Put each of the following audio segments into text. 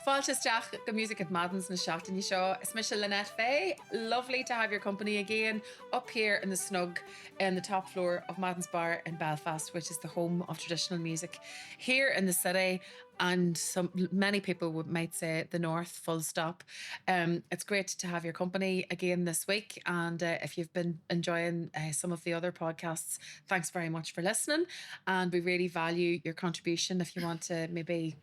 Fáilteteach go music at Madden's na seachtain seo. It's Michelle Lynette Fay. Lovely to have your company again up here in the snug in the top floor of Madden's Bar in Belfast, which is the home of traditional music here in the city. And many people might say the north, full stop. It's great to have your company again this week. And if you've been enjoying some of the other podcasts, thanks very much for listening. And we really value your contribution. If you want to maybe,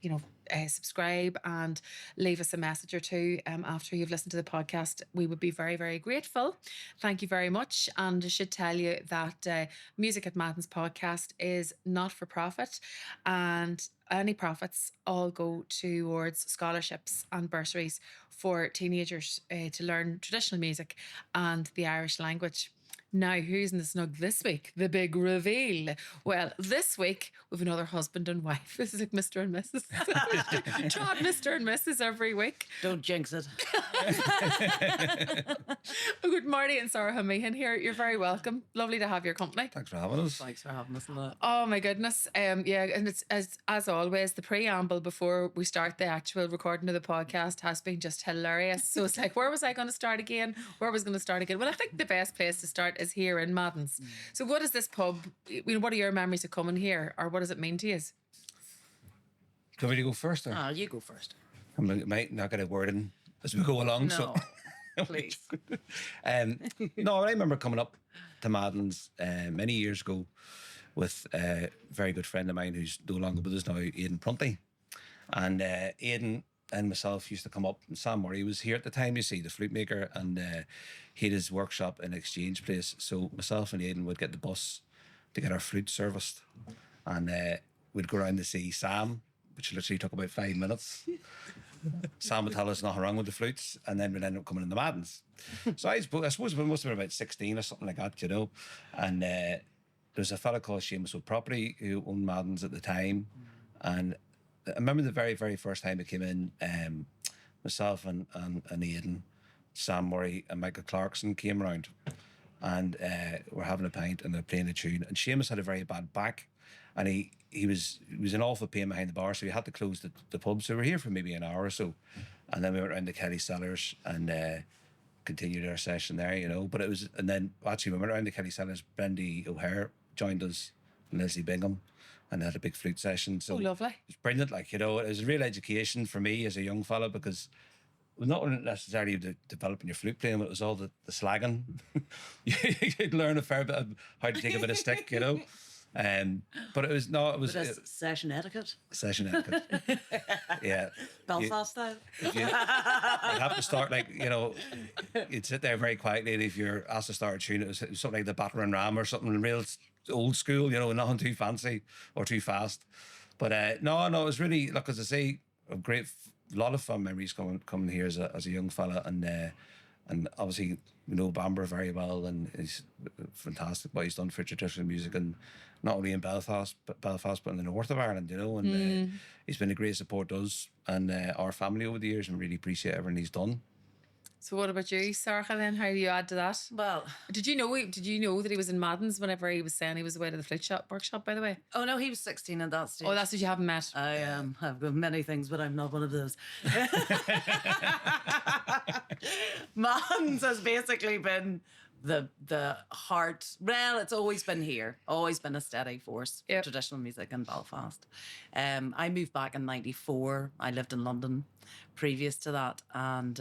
subscribe and leave us a message or two after you've listened to the podcast, we would be very, very grateful. Thank you very much. And I should tell you that Music at Madden's podcast is not for profit, and any profits all go towards scholarships and bursaries for teenagers to learn traditional music and the Irish language. Now, who's in the snug this week? The big reveal. Well, this week we've another husband and wife. This is like Mr. and Mrs. Trot Mr. and Mrs. every week. Don't jinx it. Good Martin and Sorcha Meehan here. You're very welcome. Lovely to have your company. Thanks for having us. Thanks for having us. Oh my goodness. And it's as always, the preamble before we start the actual recording of the podcast has been just hilarious. So it's like, where was I going to start again? Well, I think the best place to start is here in Madden's. So what is this pub? What are your memories of coming here, or what does it mean to you? Do you want me to go first? Or? You go first. I might not get a word in as we go along. No, so. please. No, I remember coming up to Madden's many years ago with a very good friend of mine who's no longer with us now, Aidan Prunty. And Aidan and myself used to come up, and Sam Murray was here at the time, you see, the flute maker, and he had his workshop in Exchange Place. So myself and Aidan would get the bus to get our flute serviced, and we'd go around to see Sam, which literally took about 5 minutes. Sam would tell us nothing wrong with the flutes, and then we'd end up coming in the Maddens. So I suppose we must have been about 16 or something like that, and there was a fella called Seamus Wood Property who owned Maddens at the time, and I remember the very, very first time I came in, myself and Aidan, Sam Murray and Michael Clarkson came around, and we're having a pint and they're playing a tune, and Seamus had a very bad back, and he was in awful pain behind the bar, so we had to close the pub. So we were here for maybe an hour or so, and then we went around to Kelly Cellars and continued our session there, But it was, and then actually we went around to Kelly Cellars, Brendy O'Hare joined us, and Leslie Bingham, and had a big flute session. So lovely. It was brilliant, it was a real education for me as a young fella, because it was not necessarily developing your flute playing, but it was all the slagging. You'd learn a fair bit of how to take a bit of stick, But it was session etiquette. Session etiquette. Yeah. Belfast style. You'd have to start you'd sit there very quietly, and if you're asked to start a tune, it was something like the Battering Ram or something real old school, nothing too fancy or too fast. But no, it was really, as I say, a lot of fun memories coming here as a young fella, and obviously we know Bamber very well, and he's fantastic what he's done for traditional music, and not only in Belfast but in the north of Ireland, and he's been a great support to us and our family over the years, and really appreciate everything he's done. So what about you, Sorcha, then? How do you add to that? Well, did you know that he was in Madden's whenever he was saying he was away to the flute workshop, by the way? Oh no, he was 16 at that stage. Oh, that's what you haven't met. I have got many things, but I'm not one of those. Madden's has basically been the heart. Well, it's always been here, always been a steady force for traditional music in Belfast. I moved back in '94. I lived in London previous to that, and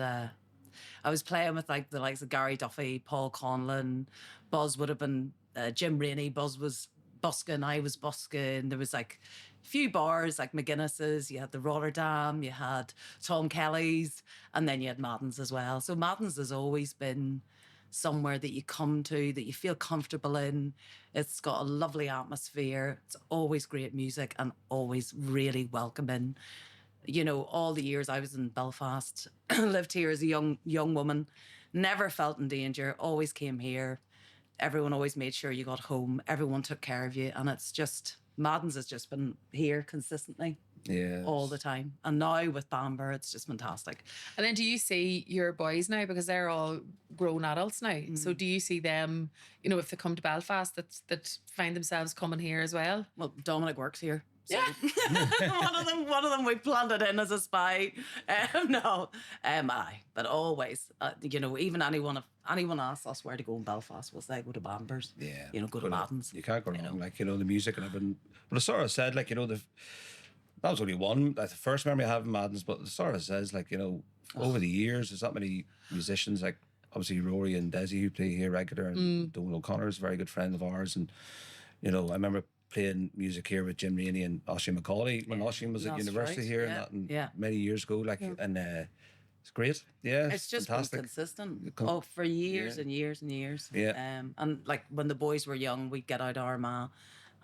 I was playing with the likes of Gary Duffy, Paul Conlon. Buzz would have been Jim Rainey. Buzz was busking, I was busking. There was a few bars like McGuinness's. You had the Rotterdam, you had Tom Kelly's, and then you had Madden's as well. So Madden's has always been somewhere that you come to, that you feel comfortable in. It's got a lovely atmosphere. It's always great music and always really welcoming. All the years I was in Belfast, lived here as a young woman, never felt in danger, always came here. Everyone always made sure you got home. Everyone took care of you. And it's just, Madden's has just been here consistently. Yeah. All the time. And now with Bamber, it's just fantastic. And then do you see your boys now, because they're all grown adults now, so do you see them, if they come to Belfast, that find themselves coming here as well? Well, Dominic works here. So one of them we planted in as a spy. No, aye, but always, you know, even anyone asked us where to go in Belfast, we'll say go to Bambers. Yeah. You know, go to Madden's. You can't go wrong. Like, you know, the music and everything. But I sort of said, like, you know, that was only one. That's the first memory I have of Madden's, but it sort of says, like, you know, over the years, there's not many musicians, like, obviously Rory and Desi who play here regular, and Donal O'Connor is a very good friend of ours. And, you know, I remember playing music here with Jim Rainey and Oisin Macaulay when Oisin was at university here and many years ago. Like, and it's great. Yeah, It's just fantastic. been consistent. For years and years and years. Yeah. And like when the boys were young, we'd get out Armagh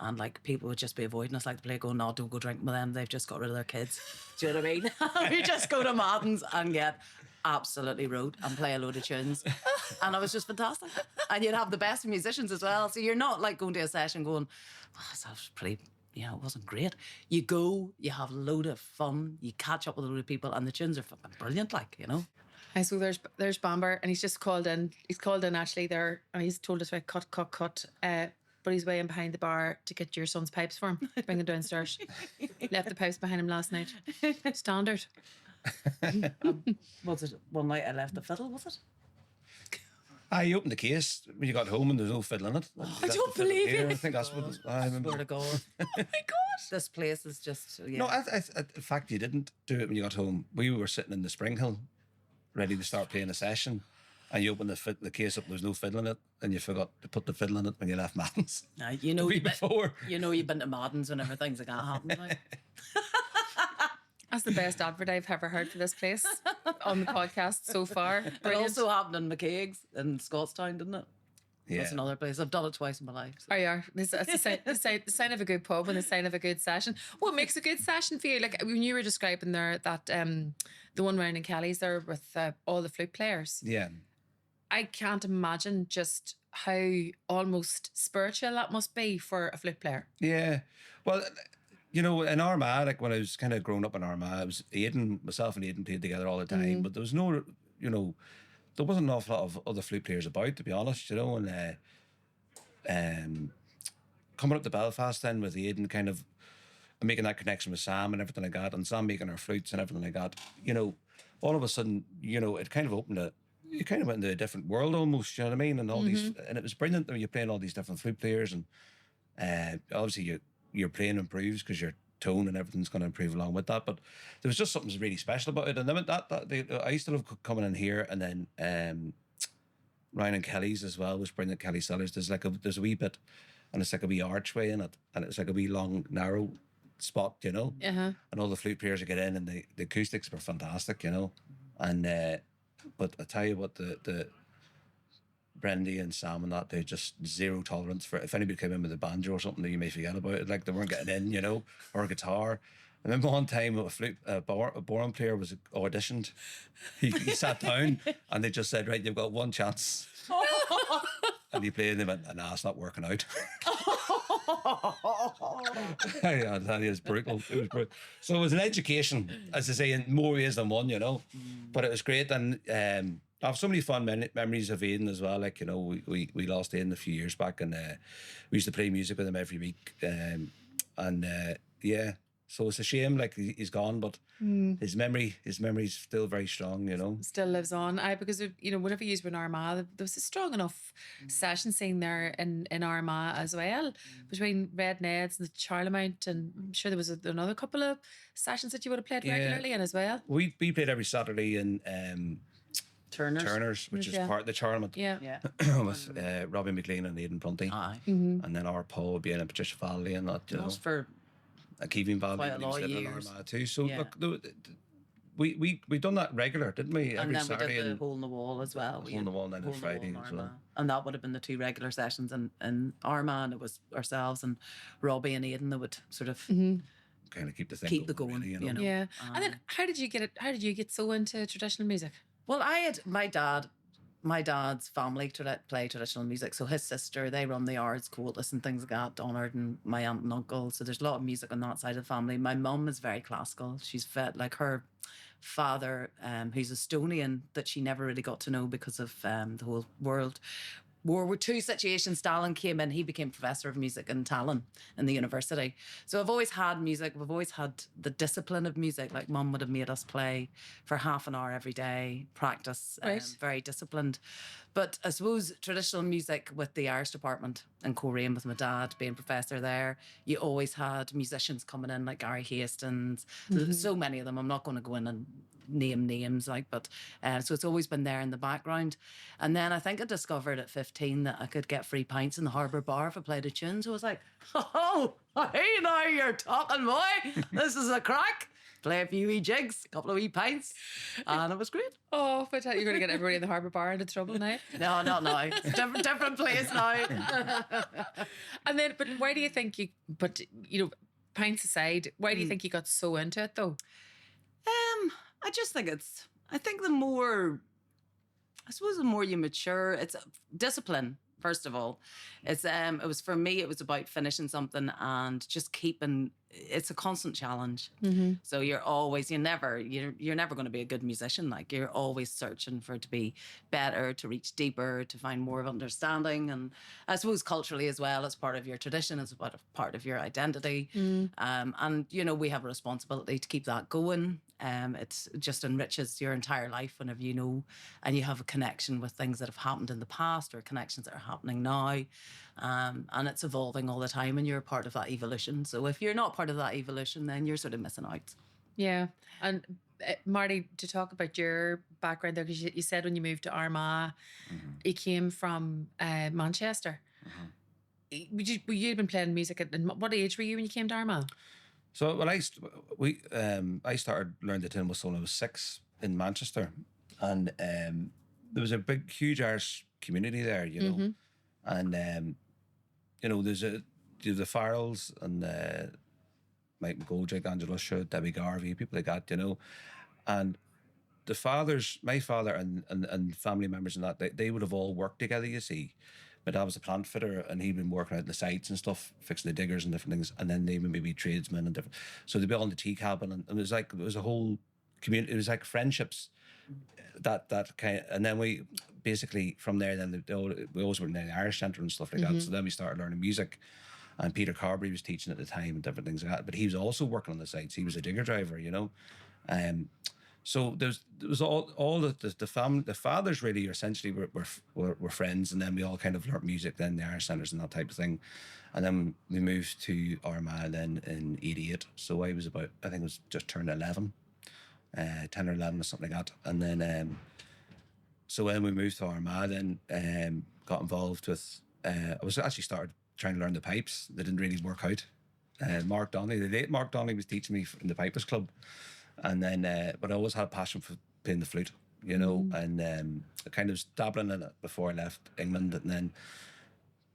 and like people would just be avoiding us like the play going, no, don't go drink with them. They've just got rid of their kids. Do you know what I mean? We just go to Madden's and get absolutely road and play a load of tunes. And it was just fantastic. And you'd have the best musicians as well. So you're not like going to a session going, oh, that was pretty, you know, it wasn't great. You go, you have a load of fun, you catch up with a load of people, and the tunes are fucking brilliant, like, you know. And so there's Bamber, and he's just called in. He's called in actually there, and he's told us, right, cut. But he's way in behind the bar to get your son's pipes for him. Bring him downstairs. Left the pipes behind him last night. Standard. Was it one night I left the fiddle, was it? You opened the case when you got home and there's no fiddle in it. I don't believe it. it. I think that's what I remember. Swear to God. Oh my God. This place is just, yeah. No, in fact, you didn't do it when you got home. We were sitting in the Spring Hill, ready to start playing a session, and you opened the case up. There was no fiddle in it, and you forgot to put the fiddle in it when you left Madden's. You know, before. You know, you've been to Madden's and everything's like that happened. Like. That's the best advert I've ever heard for this place on the podcast so far. It Brilliant. also happened in McCaig's in Scottstown, didn't it? Yeah. That's another place. I've done it twice in my life. So. Oh, yeah. It's the sign of a good pub and the sign of a good session. What makes a good session for you? Like when you were describing there that the one round in Kelly's there with all the flute players. Yeah. I can't imagine just how almost spiritual that must be for a flute player. Yeah. Well, you know, in Armagh, like when I was kind of growing up in Armagh, it was myself and Aidan played together all the time, but there was no, you know, there wasn't an awful lot of other flute players about, to be honest, you know, and coming up to Belfast then with Aidan kind of making that connection with Sam and everything like that, and Sam making our flutes and everything like that, you know, all of a sudden, you know, it kind of opened you kind of went into a different world almost, you know what I mean? And all these, and it was brilliant when you're playing all these different flute players, and obviously your playing improves because your tone and everything's going to improve along with that. But there was just something really special about it. And then I used to love coming in here, and then Ryan and Kelly's as well was brilliant. Kelly Sellers. There's a wee bit, and it's like a wee archway in it, and it's like a wee long narrow spot, you know. And all the flute players would get in, and the acoustics were fantastic, you know. And but I tell you what, the Brendy and Sam and that, they just zero tolerance for if anybody came in with a banjo or something that you may forget about it, like they weren't getting in, you know, or a guitar. I remember one time a Boron player was auditioned. He sat down and they just said, right, you've got one chance. And he played and they went, nah, it's not working out. I tell you, it's brutal. It was brutal. So it was an education, as I say, in more ways than one, you know. But it was great. And I have so many fun memories of Aidan as well. Like, you know, we lost Aidan a few years back, and we used to play music with him every week. Yeah, so it's a shame, like he's gone, but his memory's still very strong, you know. Still lives on. Because you know, whenever you were in Armagh, there was a strong enough session scene there in Armagh as well, between Red Ned's and the Charlemont, and I'm sure there was another couple of sessions that you would have played regularly in as well. We played every Saturday in Turner's, which is part of the Charlemont. Yeah. With Robbie McLean and Aidan Prunty. Aye. And then our Paul would be in Patricia Valley and that, you know. For Keeving Valley quite a lot of years too. So Yeah. look, we done that regular, didn't we? and then Saturday we did the Hole in the Wall as well. Hole in the Wall, and then Hole the in the Wall Friday in as well. Armagh. And that would have been the two regular sessions in Armagh, and it was ourselves and Robbie and Aidan that would sort of kind of keep the thing keep the going, really, you know. Yeah. And then how did you get so into traditional music? Well, I had my dad's family play traditional music. So his sister, they run the arts courthouse and things like that, Donard and my aunt and uncle. So there's a lot of music on that side of the family. My mum is very classical. She's like her father, who's Estonian, that she never really got to know because of the whole world. were two situations. Stalin came in, he became professor of music in Tallinn in the university. So I've always had music. We've always had the discipline of music. Like mum would have made us play for half an hour every day, practice, Right. very disciplined. But I suppose traditional music with the Irish department in Coleraine with my dad being professor there, you always had musicians coming in like Gary Hastings, so many of them. I'm not going to go in and name names, like, but so it's always been there in the background. And then I think I discovered at 15 that I could get free pints in the Harbour Bar if I played a tune. So I was like, oh, hey now you're talking, boy. This is a crack. Play a few wee jigs, a couple of wee pints, and it was great. Oh, but you're going to get everybody in the Harbour Bar into trouble now. No, not now. It's a different place now. And then, but why do you think you? But pints aside, why do you think you got so into it though? I just think I think the more you mature, it's discipline. First of all, it was for me. It was about finishing something and just keeping. It's a constant challenge. So you're never going to be a good musician. Like you're always searching for it to be better, to reach deeper, to find more of understanding. And I suppose culturally as well, it's part of your tradition. It's part of your identity. And we have a responsibility to keep that going. It just enriches your entire life whenever you know and you have a connection with things that have happened in the past or connections that are happening now. And it's evolving all the time and you're a part of that evolution. So if you're not part of that evolution, then you're sort of missing out. Yeah. And Marty, to talk about your background there, because you said when you moved to Armagh, you came from Manchester. You'd been playing music what age were you when you came to Armagh? So when I started learning the tin whistle when I was 6 in Manchester, and there was a huge Irish community there, and there's the Farrells and Mike McGoldrick, Angela Shaw, Debbie Garvey, people like that, and my father and family members and that they would have all worked together. You see, my dad was a plant fitter and he'd been working out the sites and stuff, fixing the diggers and different things, and then they would maybe tradesmen and different. So they'd be all in the tea cabin, and it was a whole community. It was like friendships. That kind of, and then we basically from there we always were in the Irish Centre and stuff like that. So then we started learning music, and Peter Carberry was teaching at the time and different things like that. But he was also working on the sites. He was a digger driver, So there was all the family, the fathers really essentially were friends, and then we all kind of learnt music then, the Irish Centres and that type of thing, and then we moved to Armagh then in '88. So I think it was just turned 11, 10 or 11 or something like that, and then so when we moved to Armagh, then got involved with. I was actually started trying to learn the pipes. They didn't really work out. Mark Donnelly, the late Mark Donnelly, was teaching me in the Pipers Club. And then, but I always had a passion for playing the flute, and I kind of was dabbling in it before I left England. And then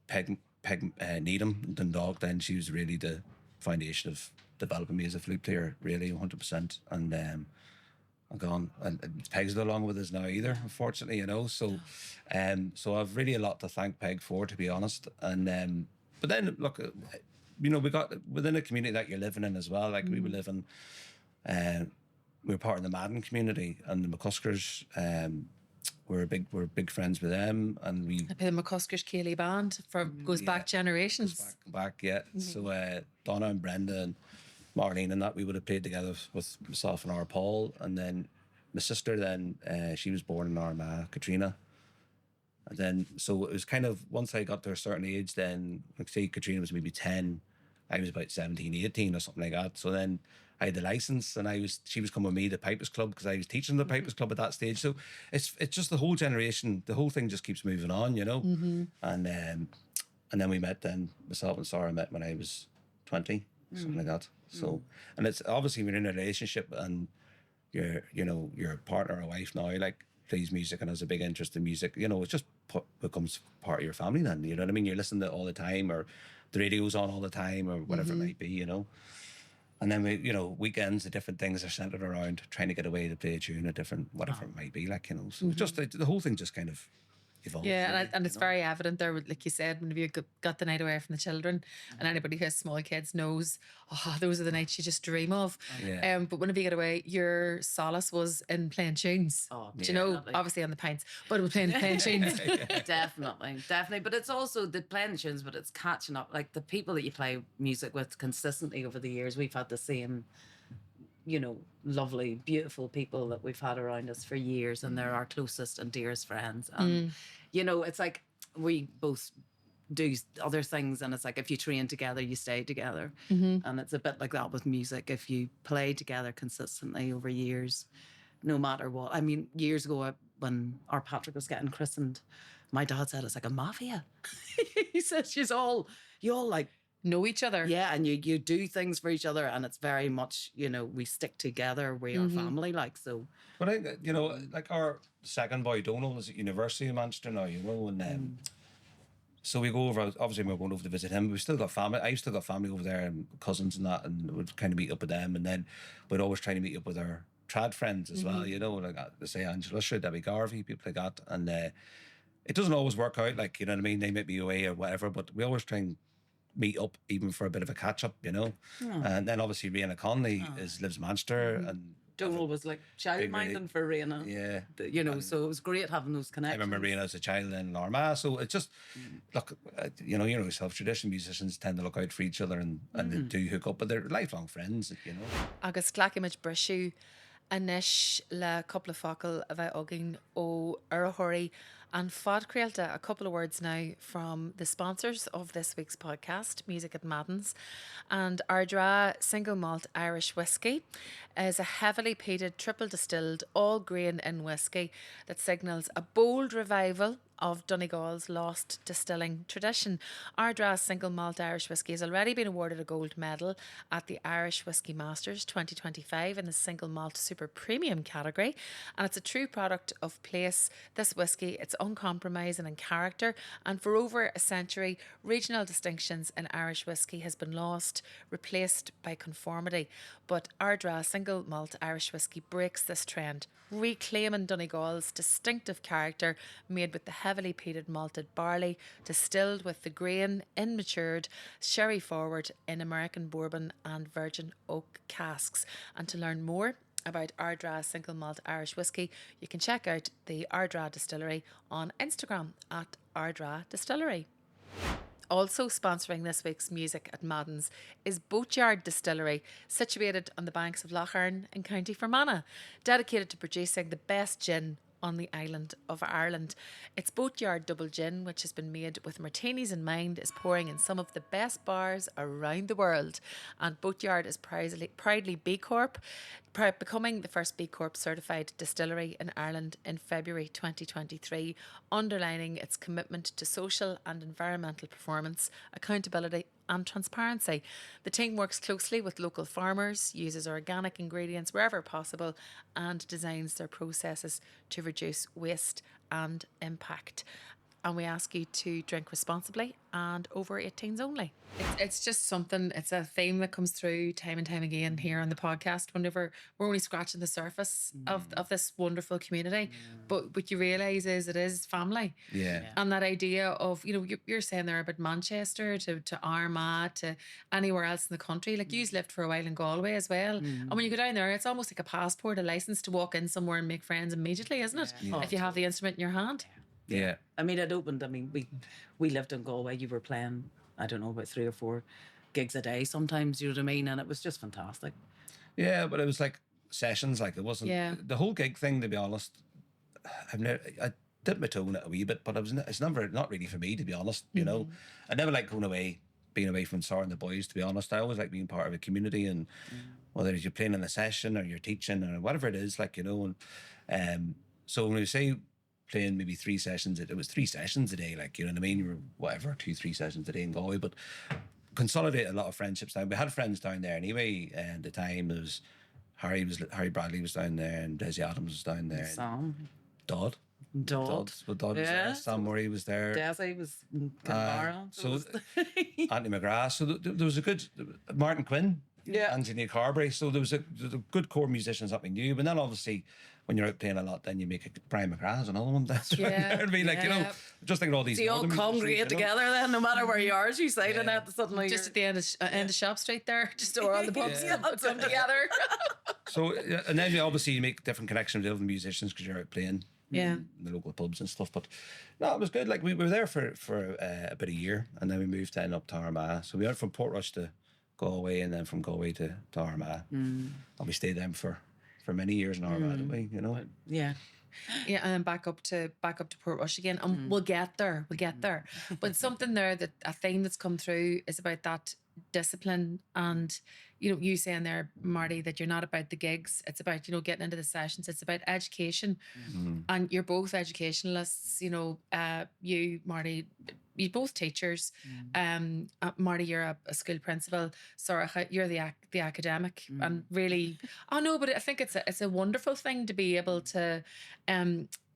Peg Needham, Dundalk, then she was really the foundation of developing me as a flute player, really 100%. And I'm gone, and Peg's no longer with us now either, unfortunately, So, so I've really a lot to thank Peg for, to be honest. And but then look, we got within a community that you're living in as well. Like we were living. We were part of the Madden community, and the McCuskers. We're big friends with them, and we. I play the McCuskers Ceilidh band goes back generations. Back, yeah. So Donna and Brenda and Marlene and that we would have played together with myself and our Paul, and then my sister. Then she was born in Armagh, Katrina. And then so it was kind of once I got to a certain age, then like say Katrina was maybe 10, I was about 17, 18 or something like that. So then I had the license, and she was coming with me to Pipers Club because I was teaching the Pipers Club at that stage. So it's just the whole generation, the whole thing just keeps moving on, And then we met. Then myself and Sarah met when I was 20, something like that. So and it's obviously when you're in a relationship and your partner or wife now like plays music and has a big interest in music, it just becomes part of your family. Then you know what I mean. You're listening to it all the time, or the radio's on all the time, or whatever it might be, And then we, weekends, the different things are centered around trying to get away to play a tune, a different whatever it might be, So just the whole thing just kind of evolved. Yeah, really, and you it's know? very evident there, like you said, when you got the night away from the children, and anybody who has small kids knows, oh, those are the nights you just dream of. Yeah. But whenever you get away, your solace was in playing tunes. Oh, Do you know, definitely. obviously on the pints, but it was playing tunes. Definitely. But it's also the playing tunes, but it's catching up. Like the people that you play music with consistently over the years, we've had the same, lovely, beautiful people that we've had around us for years, and they're our closest and dearest friends. And, it's like we both do other things, and it's like if you train together, you stay together. And it's a bit like that with music. If you play together consistently over years, no matter what. I mean, years ago, when our Patrick was getting christened, my dad said it's like a mafia. He says you all like Know each other. yeah, and you do things for each other, and it's very much we stick together. We are family, like so. But I, like our second boy Donald is at University of Manchester now, and so we go over. Obviously, we're going over to visit him. We've still got family. I've still got family over there and cousins and that, and we'd kind of meet up with them, and then we'd always try to meet up with our trad friends as well. Like say Angela, sure, Debbie Garvey, people like that, and it doesn't always work out. Like what I mean, they might be away or whatever, but we always try and meet up even for a bit of a catch up, And then obviously Rihanna Conley lives in Manchester, and Donald was like child minding for Raina. Yeah. So it was great having those I connections. remember Rihanna as a child in Armagh, so it's just look, you know yourself. Traditional musicians tend to look out for each other and they do hook up, but they're lifelong friends, Agus clacimid brisú anish le couple of focal about ugging o Urahori and fod crealta. A couple of words now from the sponsors of this week's podcast, Music at Madden's. And Ardra Single Malt Irish Whiskey is a heavily peated, triple distilled, all grain in whiskey that signals a bold revival of Donegal's lost distilling tradition. Ardra Single Malt Irish Whiskey has already been awarded a gold medal at the Irish Whiskey Masters 2025 in the Single Malt Super Premium category, and it's a true product of place. This whiskey, it's uncompromising in character, and for over a century, regional distinctions in Irish whiskey has been lost, replaced by conformity. But Ardra Single Malt Irish Whiskey breaks this trend, reclaiming Donegal's distinctive character, made with the heavily peated malted barley, distilled with the grain in matured, sherry forward in American bourbon and virgin oak casks. And to learn more about Ardra Single Malt Irish Whiskey, you can check out the Ardra Distillery on Instagram at Ardra Distillery. Also sponsoring this week's Music at Madden's is Boatyard Distillery, situated on the banks of Lough Erne in County Fermanagh, dedicated to producing the best gin on the island of Ireland. Its Boatyard Double Gin, which has been made with martinis in mind, is pouring in some of the best bars around the world. And Boatyard is proudly B Corp, becoming the first B Corp certified distillery in Ireland in February 2023, underlining its commitment to social and environmental performance, accountability and transparency. The team works closely with local farmers, uses organic ingredients wherever possible, and designs their processes to reduce waste and impact. And we ask you to drink responsibly and over 18s only. It's just something, it's a theme that comes through time and time again here on the podcast whenever we're only scratching the surface of this wonderful community. But what you realise is it is family. Yeah. And that idea of, you're saying there about Manchester to Armagh to anywhere else in the country. Like you've lived for a while in Galway as well. And when you go down there, it's almost like a passport, a licence to walk in somewhere and make friends immediately, isn't it? Yeah. If you have the instrument in your hand. Yeah. I mean, it opened. I mean, we lived in Galway. You were playing, I don't know, about 3 or 4 gigs a day sometimes, you know what I mean? And it was just fantastic. Yeah, but it was like sessions, like it wasn't the whole gig thing, to be honest. I dipped my toe in it a wee bit, but it's not really for me, to be honest. I never like being away from Sorcha and the boys, to be honest. I always like being part of a community, and whether you're playing in a session or you're teaching or whatever it is, and so when we say playing maybe 3 sessions, it was 3 sessions a day, like, you know what I mean? You were whatever, 2-3 sessions a day in Galway, but consolidated a lot of friendships down. We had friends down there anyway, and at the time it was Harry Bradley was down there, and Desi Adams was down there. Sam. Dodd. Dodd Was there. Sam Murray was there. Desi was Kinvara. So Anthony McGrath. So there was a good Martin Quinn. Yeah. and Sinead Carberry. So there was a good core musicians that we knew. But then obviously, when you're out playing a lot, then you make Brian McGrath's another one. Yeah. I mean, like, you know, Yeah. just thinking all these. So you all northern musicians, congregate you know. together then, no matter where you are, as you say, Yeah. Lynette, suddenly Just at you're... the end of Shop Street there, just or all the pubs Yeah. come together. So, and then obviously you make different connections with other musicians because you're out playing. Yeah. In the local pubs and stuff. But no, it was good. Like we were there for about a year, and then we moved then up to Armagh. So we went from Portrush to Galway, and then from Galway to Armagh. And we stayed there for many years in Armagh, didn't we? You know. Yeah. Yeah, and then back up to Portrush again, and we'll get there. But something there, that a theme that's come through is about that discipline, and you know, you saying there, Marty, that you're not about the gigs. It's about, you know, getting into the sessions. It's about education, and you're both educationalists. You know, you, Marty, you're both teachers. Marty, you're a school principal. Sorcha, you're the academic, and really, oh no, but I think it's a wonderful thing to be able to,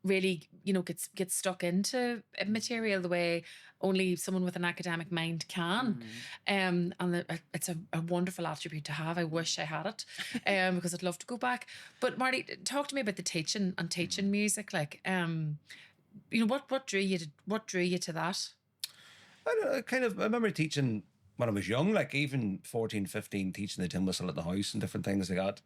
really, you know, get stuck into material the way only someone with an academic mind can. And it's a wonderful attribute to have. I wish I had it, because I'd love to go back. But Marty, talk to me about the teaching and teaching music. Like, you know, what drew you to that? I don't know, I remember teaching when I was young, like even 14, 15, teaching the tin whistle at the house and different things like that.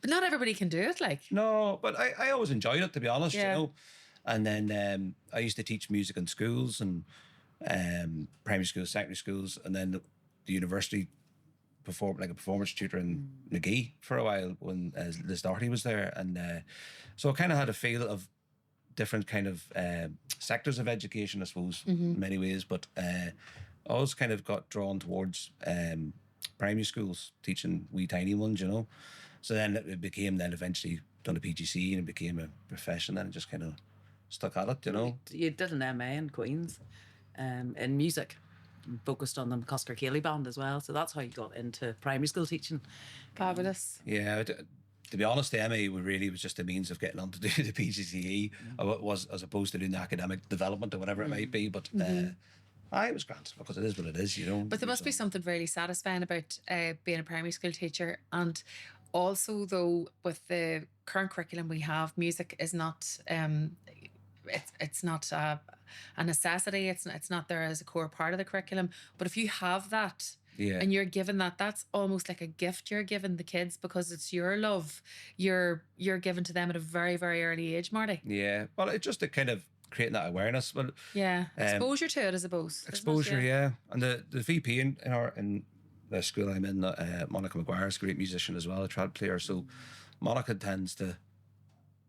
But not everybody can do it. Like, No, but I always enjoyed it, to be honest, Yeah. you know. And then I used to teach music in schools and primary schools, secondary schools, and then the university like a performance tutor in McGee for a while when Liz Doherty was there. And so I kind of had a feel of different kind of sectors of education, I suppose, in many ways. But I always kind of got drawn towards primary schools, teaching wee tiny ones, you know. So then it became then eventually done a PGC and it became a profession, and it just kind of stuck at it, you know. You did an MA in Queen's in music, focused on the McCusker Cayley band as well. So that's how you got into primary school teaching. fabulous. Yeah, to be honest, the MA really was just a means of getting on to do the PGCE, or it was, as opposed to doing the academic development or whatever it might be. But it was grand because it is what it is, you know. But there must be something really satisfying about being a primary school teacher. And also, though, with the current curriculum we have, music is not it's not a necessity. It's not there as a core part of the curriculum. But if you have that, Yeah. and you're given that, that's almost like a gift you're giving the kids, because it's your love you're given to them at a very, very early age, Marty. Yeah, well, it's just a kind of creating that awareness. Well, Yeah, exposure to it, I suppose. isn't it? exposure, yeah. And the VP in the school I'm in, Monica McGuire, is a great musician as well, a trad player. So Monica tends to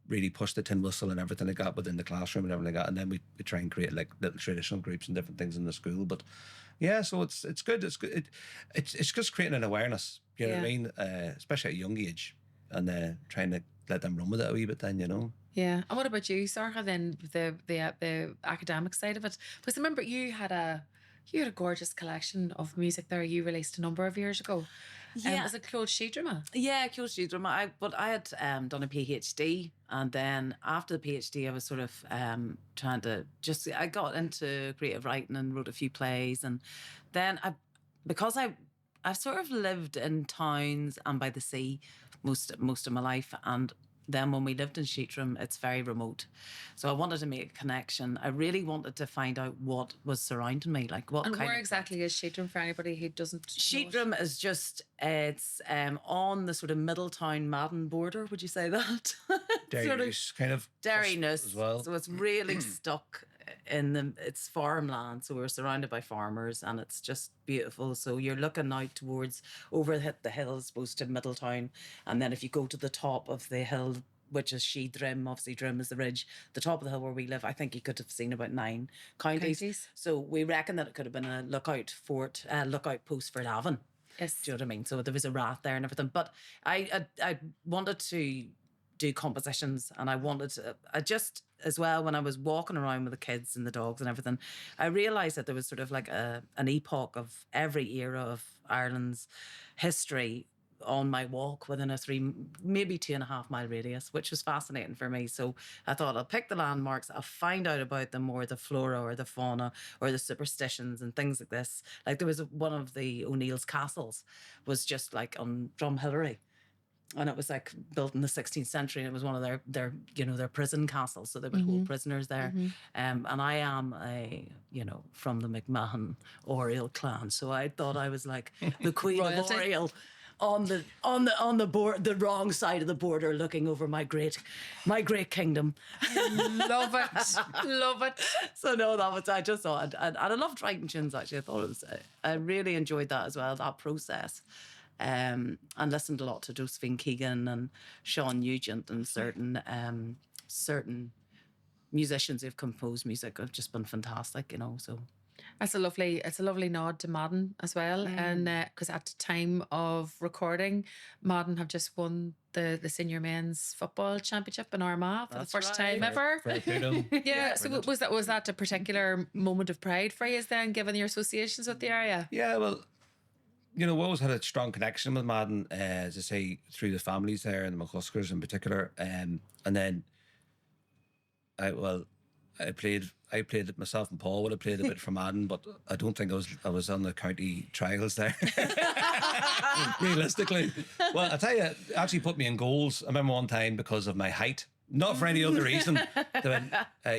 really push the tin whistle and everything like that within the classroom and everything like that. And then we try and create like little traditional groups and different things in the school. But yeah, so it's good. It's good. It's just creating an awareness. You know what I mean? Especially at a young age, and trying to let them run with it a wee bit. Then, you know. Yeah. And what about you, Sorcha? Then the academic side of it, because I remember you had a gorgeous collection of music there. You released a number of years ago. Yeah. Was it Claude Shidrima? Yeah, Kyoshi drama. But I had done a PhD, and then after the PhD, I was sort of trying to I got into creative writing and wrote a few plays, and then I've sort of lived in towns and by the sea most of my life, and then when we lived in Sheetram, it's very remote. So I wanted to make a connection. I really wanted to find out what was surrounding me, like what And kind where of... exactly is Sheetram for anybody who doesn't know it? Sheetram is just, it's on the sort of Middletown Madden border, would you say that? Derry Sort of Noose, kind of Derry cusp Noose as well. So it's really stuck in it's farmland. So we're surrounded by farmers, and it's just beautiful. So you're looking out towards over the hills, supposed to Middletown. And then if you go to the top of the hill, which is Sheedrim, obviously Drim is the ridge, the top of the hill where we live, I think you could have seen about 9 counties. So we reckon that it could have been a lookout post for Lavin. Yes. Do you know what I mean? So there was a rath there and everything. But I wanted to do compositions, and I wanted to, as well, when I was walking around with the kids and the dogs and everything, I realised that there was sort of like an epoch of every era of Ireland's history on my walk within a 2.5 mile radius, which was fascinating for me. So I thought I'll pick the landmarks, I'll find out about them more, the flora or the fauna or the superstitions and things like this. Like there was one of the O'Neill's castles was just like on Drumhillery. And it was like built in the 16th century, and it was one of their prison castles, so they would hold prisoners there. And I am from the McMahon Oriel clan, so I thought I was like the Queen of Oriel on the wrong side of the border, looking over my great kingdom. Love it. So no, I just thought, and I loved writing tunes. Actually, I thought it was. I really enjoyed that as well. That process. And listened a lot to Josephine Keegan and Sean Nugent and certain musicians who've composed music have just been fantastic, So it's a lovely nod to Madden as well, and because at the time of recording, Madden have just won the senior men's football championship in Armagh for the first time ever. Yeah. So was that a particular moment of pride for you then, given your associations with the area? Yeah, well, we always had a strong connection with Madden, as I say, through the families there and the McCuskers in particular. And then I played it myself, and Paul would have played a bit for Madden, but I don't think I was on the county trials there. Realistically. Well, I tell you, it actually put me in goals. I remember one time because of my height. Not for any other reason. They went,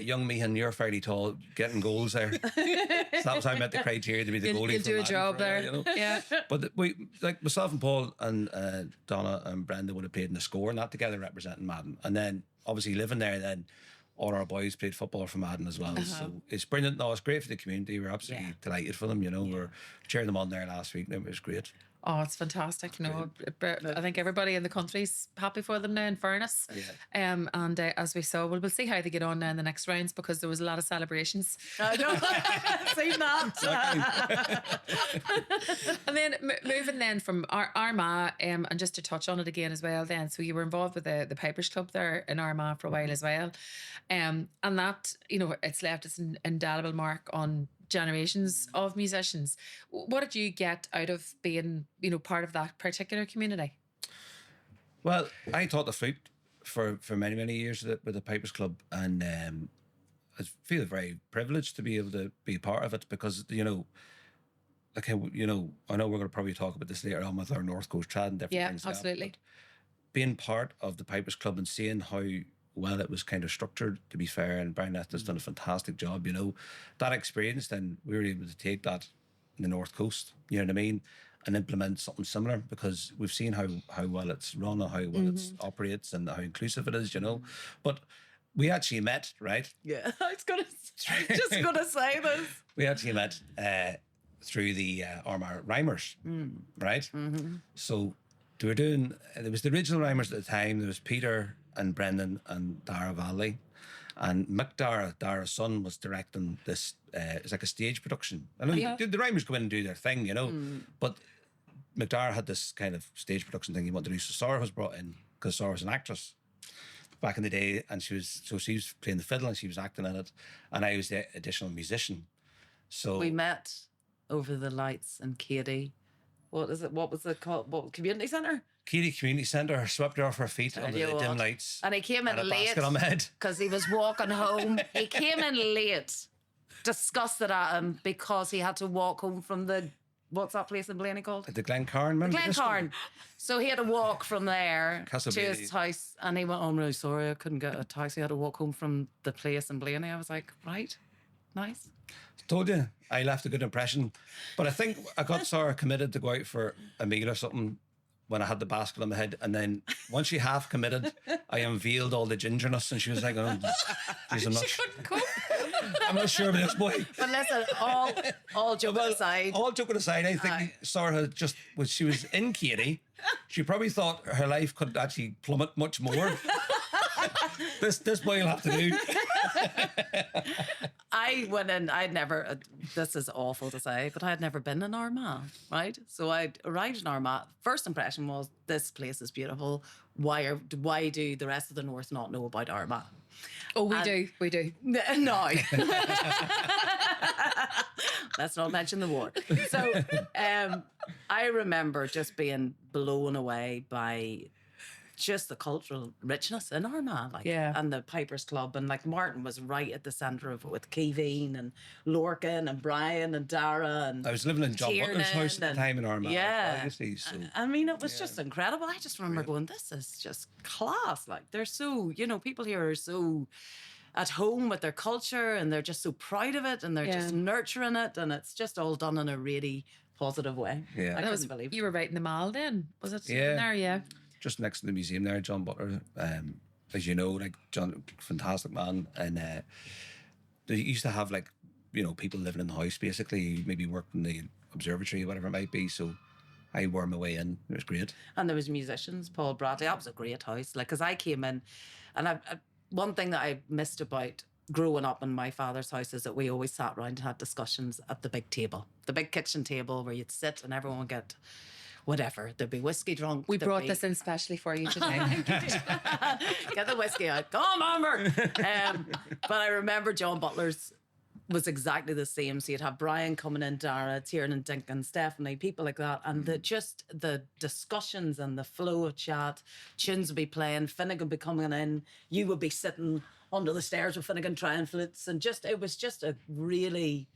young Meehan, you're fairly tall, getting goals there. So that was how I met the criteria to be the goalie. You'll do a job there. Yeah. But we, like myself and Paul and Donna and Brenda would have played in the score and that together representing Madden. And then obviously living there, then all our boys played football for Madden as well. So it's brilliant. No, it's great for the community. We're absolutely delighted for them. We're cheering them on there last week. It was great. Oh, it's fantastic. I think everybody in the country's happy for them now, in fairness. Yeah. And as we saw, we'll see how they get on now in the next rounds, because there was a lot of celebrations. I know. Seen that. And then moving then from Armagh, and just to touch on it again as well then, so you were involved with the Pipers Club there in Armagh for a while as well. And that, it's left its indelible mark on generations of musicians. What did you get out of being, part of that particular community? Well, I taught the flute for many, many years with the Pipers Club, and I feel very privileged to be able to be part of it, because, I know we're going to probably talk about this later on with our North Coast trad and different things. Yeah, absolutely. But being part of the Pipers Club and seeing how well it was kind of structured, to be fair, and Brian has done a fantastic job, that experience, then we were able to take that in the North Coast, you know what I mean, and implement something similar, because we've seen how well it's run and how well it operates and how inclusive it is, But we actually met, right? Yeah, I was just gonna say this. We actually met through the Armagh Rhymers, right? So there was the original Rhymers at the time. There was Peter and Brendan and Dara Valley, and Mick Dara's son, was directing this. It's like a stage production. I know the Rhymers go in and do their thing, but McDara had this kind of stage production thing he wanted to do. So Sarah was brought in, because Sarah was an actress back in the day, and she was playing the fiddle and she was acting in it, and I was the additional musician. So we met over the lights in Katie. What was it called? What community centre? Katie Community Centre, swept her off her feet under the dim lights. And he came in late because he was walking home. He came in late, disgusted at him because he had to walk home from what's that place in Blaney called? The Glencarn, remember? Glencarn. So he had to walk from there Castle to Blaney. his house, and he went, "Oh, I'm really sorry, I couldn't get a taxi. I had to walk home from the place in Blaney." I was like, right, nice. Told you, I left a good impression. But I think I got Sarah committed to go out for a meal or something when I had the basket on my head. And then once she half committed, I unveiled all the gingerness, and she was like, "Oh, geez, I'm not sure about this boy." But listen, all joking aside. All joking aside, I think Sarah had when she was in Katie, she probably thought her life could actually plummet much more. This boy will have to do. I went in, this is awful to say, but I had never been in Armagh, right? So I arrived in Armagh. First impression was, this place is beautiful. Why do the rest of the North not know about Armagh? Oh, we do. No. Let's not mention the war. So I remember just being blown away by just the cultural richness in Armagh, like, Yeah. and the Pipers Club, and like Martin was right at the centre of it with Keeveen and Lorcan and Brian and Dara and I was living in John Butler's house at the and- time in Armagh. Yeah. You see, so I mean, it was just incredible. I just remember going, this is just class. Like, they're so, people here are so at home with their culture and they're just so proud of it and they're just nurturing it, and it's just all done in a really positive way. Yeah. I That was, couldn't believe it. you were right in the mall then, was it? Yeah. There, yeah. just next to the museum there, John Butler. As you know, like John, fantastic man, and they used to have like, people living in the house basically, maybe working in the observatory or whatever it might be. So I wore my way in. It was great. And there was musicians, Paul Bradley. That was a great house. Like, because I came in, and one thing that I missed about growing up in my father's house is that we always sat around and had discussions at the big table, the big kitchen table where you'd sit and everyone would get whatever. There'd be whiskey drunk. We brought this in specially for you today. Get the whiskey out. Come on, Amber. But I remember John Butler's was exactly the same. So you'd have Brian coming in, Dara, Tiernan, Dinkin, Stephanie, people like that. And the discussions and the flow of chat, tunes would be playing, Finnegan would be coming in, you would be sitting under the stairs with Finnegan trying flutes. And it was just a really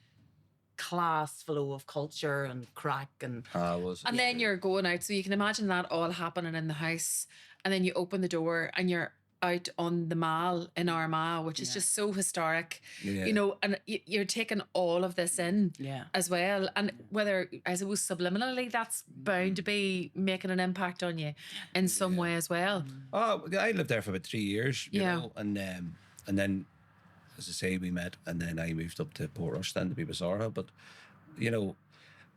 class flow of culture and crack. And And then you're going out, so you can imagine that all happening in the house, and then you open the door and you're out on the mall in Armagh, which is just so historic, and you're taking all of this in as well. And whether, I suppose, subliminally, that's bound to be making an impact on you in some way as well. Oh, I lived there for about 3 years, you know, and then, as I say, we met, and then I moved up to Portrush then to be with Sorcha. But,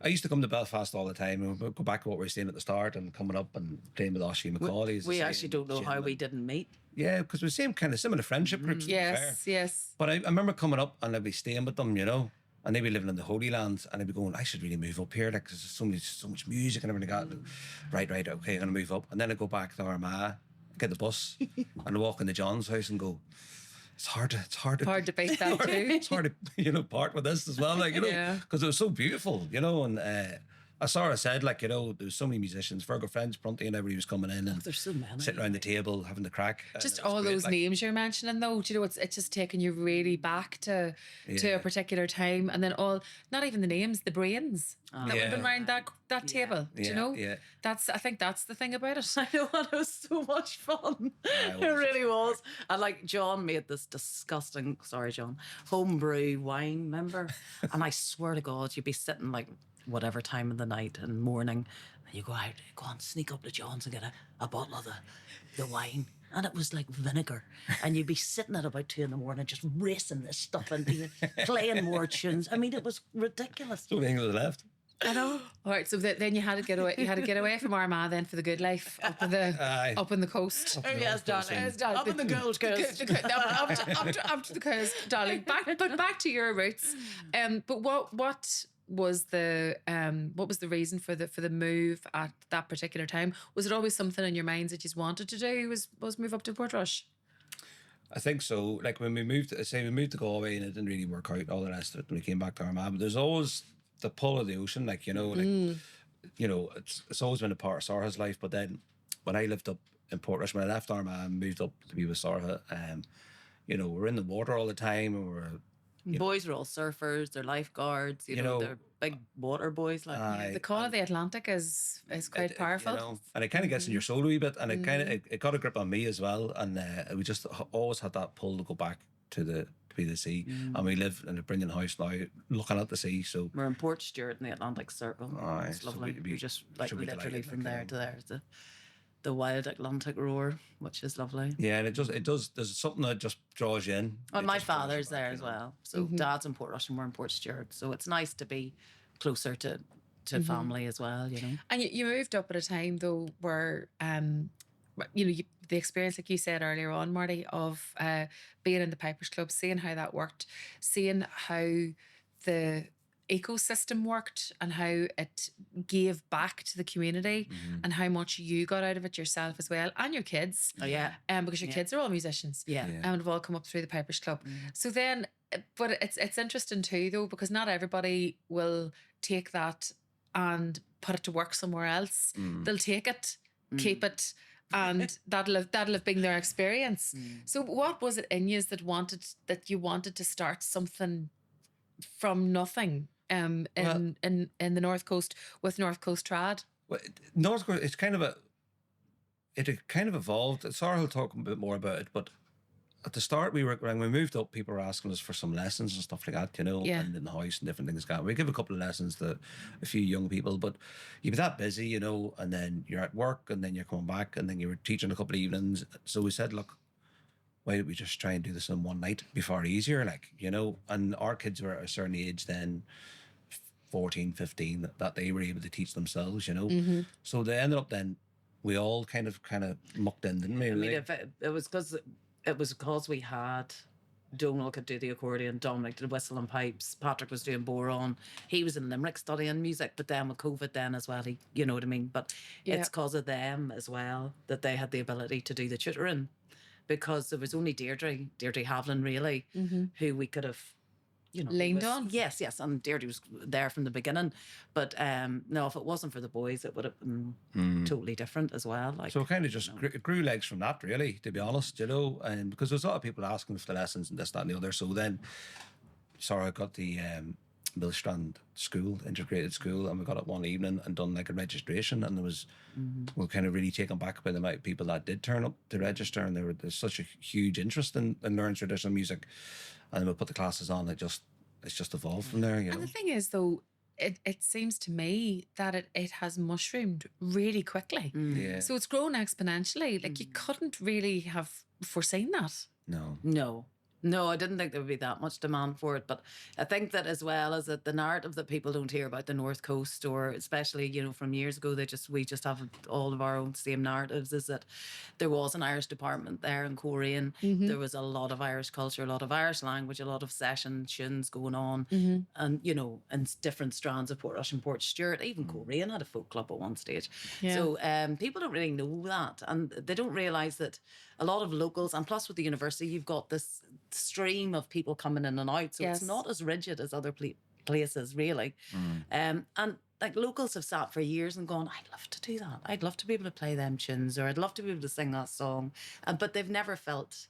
I used to come to Belfast all the time, and we'd go back to what we were saying at the start and coming up and playing with Oshie Macaulay. We actually don't know how we didn't meet. Yeah, because we're similar friendship groups. to be fair. Yes. But I remember coming up and I'd be staying with them, and they'd be living in the Holy Land, and I'd be going, I should really move up here, like, because there's so much music and everything like that. Right, okay, I'm going to move up. And then I go back to Armagh, get the bus, and I walk into John's house and go, it's hard to beat that too. It's hard to, part with this as well, like, because it was so beautiful, and as Sarah said, like, there was so many musicians, Virgo Friends, Prunty, and everybody was coming in and there's so many, sitting around the table, having the crack. Just all those names you're mentioning, though, it's just taking you really back to a particular time, and then not even the names, the brains that would have been around that table. Do you know? Yeah. I think that's the thing about it. I know, it was so much fun. It really was. And like, John made this disgusting, sorry John, homebrew wine, remember? And I swear to God, you'd be sitting like whatever time of the night and morning, and you go on, sneak up to John's and get a bottle of the wine. And it was like vinegar. And you'd be sitting at about 2 a.m. just racing this stuff and playing more tunes. I mean, it was ridiculous. So the English left. I know. All right, so then you had to get away. You had to get away from Armagh then for the good life up in the coast. Yes, darling. Up in the Gold Coast. Up to the coast, darling. Back to your roots. But what was the reason for the move at that particular time? Was it always something in your minds that you wanted to do? Was move up to Portrush? I think so. Like, when we moved to Galway and it didn't really work out, all the rest of it, when we came back to Armagh. But there's always the pull of the ocean, like, it's always been a part of Sorcha's life. But then when I lived up in Portrush, when I left Armagh and moved up to be with Sorcha, we're in the water all the time, and boys are all surfers, they're lifeguards, they're big water boys. Like, the call of the Atlantic is quite powerful. And it kind of gets in your soul a wee bit, and it got a grip on me as well. And we just always had that pull to go back to the sea. And we live in a brilliant house now, looking at the sea. So we're in Port Stewart in the Atlantic Circle. It's lovely. We're just like literally from there to there. The wild Atlantic roar, which is lovely. Yeah, and it does. There's something that just draws you in. Well, my father's there as well. So Dad's in Portrush and we're in Port Stewart. So it's nice to be closer to family as well, And you moved up at a time though where the experience, like you said earlier on, Marty, of being in the Pipers Club, seeing how that worked, seeing how the ecosystem worked and how it gave back to the community and how much you got out of it yourself as well, and your kids. Oh, yeah. Because your kids are all musicians. Yeah. And have all come up through the Pipers Club. So then, but it's interesting too though, because not everybody will take that and put it to work somewhere else. They'll take it, keep it, and that'll have been their experience. So what was it in you that you wanted to start something from nothing in the North Coast with North Coast Trad? Well, North Coast, it kind of evolved. Sarah will talk a bit more about it, but at the start, when we moved up, people were asking us for some lessons and stuff like that, and in the house and different things like that. We give a couple of lessons to a few young people, but you'd be that busy, and then you're at work, and then you're coming back, and then you were teaching a couple of evenings. So we said, look, why don't we just try and do this in one night, be far easier, and our kids were at a certain age then, 14, 15, that they were able to teach themselves, So they ended up then, we all kind of mucked in, didn't we? I mean, if it was because we had Donal could do the accordion, Dominic did whistle and pipes, Patrick was doing boron, he was in Limerick studying music, but then with COVID then as well, you know what I mean? But it's because of them as well that they had the ability to do the tutoring, because there was only Deirdre Havlin really, who we could have leaned on. Yes, and Deirdre was there from the beginning. But no, if it wasn't for the boys, it would have been totally different as well. So it kind of just grew legs from that, really, to be honest, and because there's a lot of people asking for the lessons and this, that, and the other. So then, Sarah got the Millstrand school, integrated school, and we got it one evening and done like a registration, and we were kind of really taken back by the amount of people that did turn up to register, and there's such a huge interest in learning traditional music. And then we put the classes on. It's just evolved from there, And the thing is, though, it seems to me that it has mushroomed really quickly. Yeah. So it's grown exponentially. Like you couldn't really have foreseen that. No, I didn't think there would be that much demand for it. But I think that as well as that the narrative that people don't hear about the North Coast, or especially, from years ago, we just have all of our own same narratives, is that there was an Irish department there in Coleraine. There was a lot of Irish culture, a lot of Irish language, a lot of session tunes going on, and, and different strands of Port Rush and Port Stewart. Even Coleraine had a folk club at one stage. Yeah. So people don't really know that, and they don't realise that a lot of locals, and plus with the university, you've got this stream of people coming in and out, so it's not as rigid as other places, really. And like locals have sat for years and gone, I'd love to do that. I'd love to be able to play them tunes, or I'd love to be able to sing that song, but they've never felt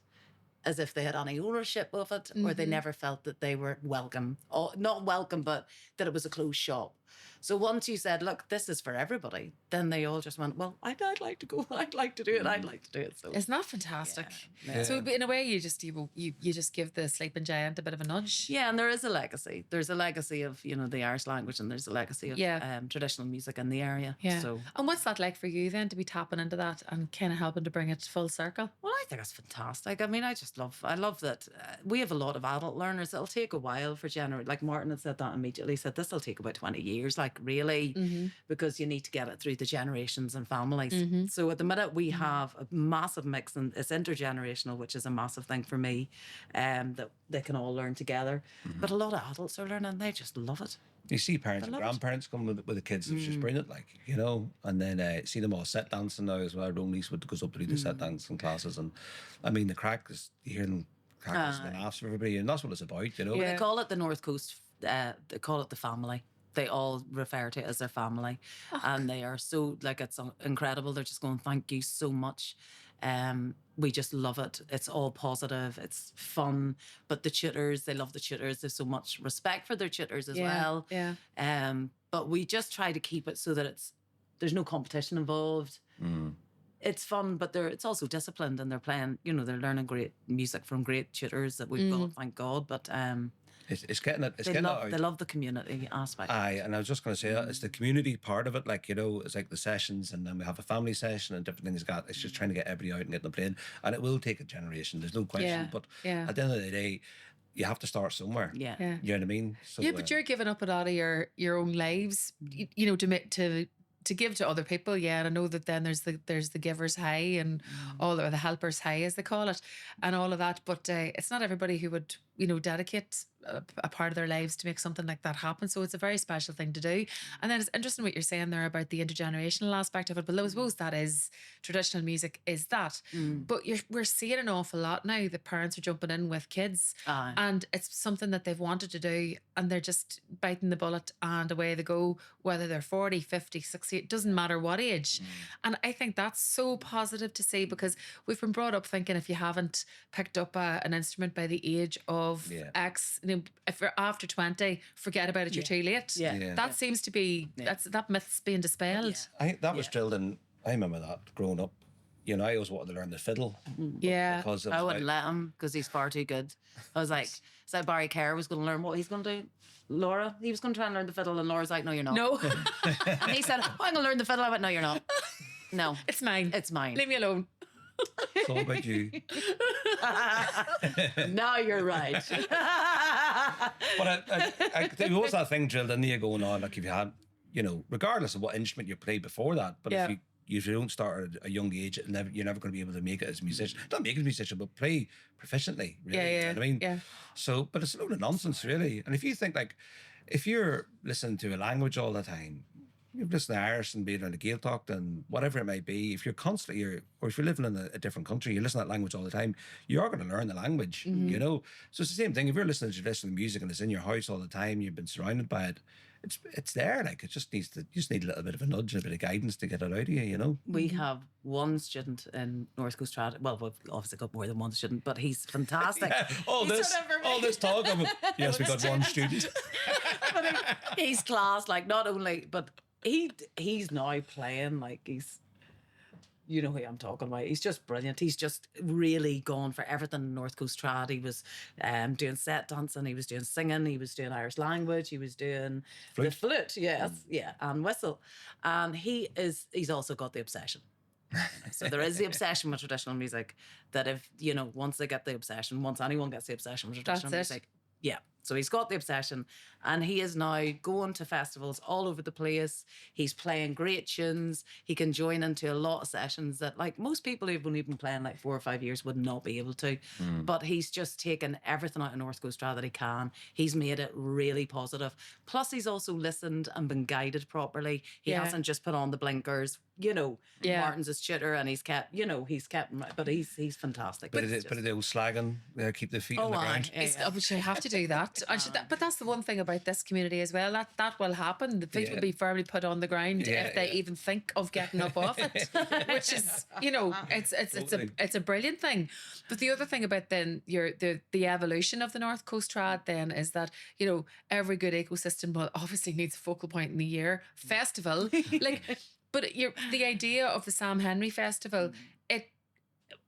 as if they had any ownership of it, or they never felt that they were welcome, or not welcome, but that it was a closed shop. So once you said, look, this is for everybody, then they all just went, well, I'd like to go. I'd like to do it. I'd like to do it. So isn't that fantastic? Yeah. So in a way, you just give the sleeping giant a bit of a nudge. Yeah, and there is a legacy. There's a legacy of, the Irish language, and there's a legacy of traditional music in the area. Yeah. So, and what's that like for you then, to be tapping into that and kind of helping to bring it full circle? well, I think it's fantastic. I mean, I love that we have a lot of adult learners. It'll take a while for like Martin had said that immediately, said this will take about 20 years, like really, because you need to get it through the generations and families. So at the minute we have a massive mix, and it's intergenerational, which is a massive thing for me, that they can all learn together. But a lot of adults are learning, they just love it. You see parents and grandparents coming with the kids, it's just brilliant, and then see them all set dancing now as well. Ron Eastwood goes up to do the set dancing classes, and I mean the crack is, you hear them cracking the laughs for everybody, and that's what it's about, They call it the North Coast, they call it the family. They all refer to it as their family, and they are so, like, it's incredible. They're just going, thank you so much. We just love it. It's all positive. It's fun. But the tutors, they love the tutors. There's so much respect for their tutors as well. Yeah. But we just try to keep it so that there's no competition involved. It's fun, but it's also disciplined, and they're playing, they're learning great music from great tutors that we've got, thank God. But it's getting it. They love the community aspect. Aye, and I was just going to say, it's the community part of it. Like, it's like the sessions, and then we have a family session and different things. It's just trying to get everybody out and get them playing, and it will take a generation. There's no question. But at the end of the day, you have to start somewhere. Yeah. You know what I mean? So, But you're giving up a lot of your own lives, to give to other people. Yeah, and I know that then there's the giver's high and all, or the helper's high as they call it, and all of that. But it's not everybody who would dedicate a part of their lives to make something like that happen. So it's a very special thing to do. And then it's interesting what you're saying there about the intergenerational aspect of it. But I suppose that is traditional music, is that. But we're seeing an awful lot now that parents are jumping in with kids, Aye. and it's something that they've wanted to do, and they're just biting the bullet and away they go, whether they're 40, 50, 60, it doesn't matter what age. And I think that's so positive to see, because we've been brought up thinking if you haven't picked up an instrument by the age of X, if you're after 20, forget about it, you're too late. That seems to be, that myth's being dispelled. I think that was drilled in. I remember that growing up. You know, I always wanted to learn the fiddle. Because I wouldn't let him because he's far too good. I was like, so Barry Kerr was going to learn what he's going to do. Laura, he was going to try and learn the fiddle, and Laura's like, no, you're not. No. And he said, oh, I'm going to learn the fiddle. I went, no, you're not. No. It's mine. It's mine. Leave me alone. It's all about you. Now you're right. But there was that thing drilled in you going on, like if you had, you know, regardless of what instrument you played before that, but if you don't start at a young age, you're never going to be able to make it as a musician. Not make it as a musician, but play proficiently, really. You know what I mean? Yeah. So, but it's a load of nonsense, really. And if you think, like, if you're listening to a language all the time, you're listening to Irish and being on the Gaeltacht and whatever it might be, if you're constantly, or if you're living in a different country, you listen to that language all the time, you are going to learn the language, you know? So it's the same thing. If you're listening to traditional music and it's in your house all the time, you've been surrounded by it, it's there. Like, it just needs to, you just need a little bit of a nudge, a bit of guidance to get it out of you, you know? We have one student in North Coast Trad. Well, we've obviously got more than one student, but he's fantastic. All this talk of, yes, we got one student. But he's class, like, not only, but he's now playing, like, he's, you know who I'm talking about. He's just brilliant. He's just really gone for everything in North Coast Trad. He was doing set dancing, he was doing singing, he was doing Irish language, he was doing the flute, and whistle. And he's also got the obsession. So there is the obsession with traditional music, that if, you know, once they get the obsession, once anyone gets the obsession with traditional music, so he's got the obsession, and he is now going to festivals all over the place. He's playing great tunes. He can join into a lot of sessions that, like, most people who've only been playing like 4 or 5 years would not be able to. But he's just taken everything out of North Coast Trad that he can. He's made it really positive. Plus, he's also listened and been guided properly. He hasn't just put on the blinkers. You know, Martin's his tutor, and he's kept, but he's fantastic. But the old slagging, keep the feet on the ground. Which I have to do that. But that's the one thing about this community as well. That will happen. The feet will be firmly put on the ground if they even think of getting up off it, which is, you know, it's a brilliant thing. But the other thing about then the evolution of the North Coast Trad then is that, you know, every good ecosystem obviously needs a focal point in the year. Festival, like. But the idea of the Sam Henry Festival,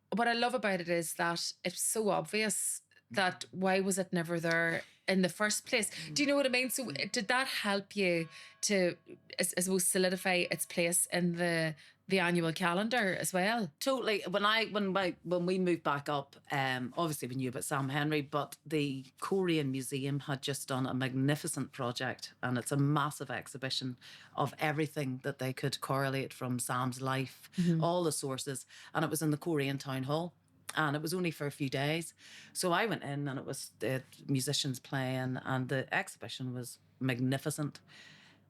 what I love about it is that it's so obvious that why was it never there in the first place? Do you know what I mean? So did that help you to, I suppose, solidify its place in the annual calendar as well? Totally. When we moved back up, obviously we knew about Sam Henry, but the Korean Museum had just done a magnificent project, and it's a massive exhibition of everything that they could correlate from Sam's life, all the sources, and it was in the Korean Town Hall. And it was only for a few days. So I went in, and it was the musicians playing, and the exhibition was magnificent.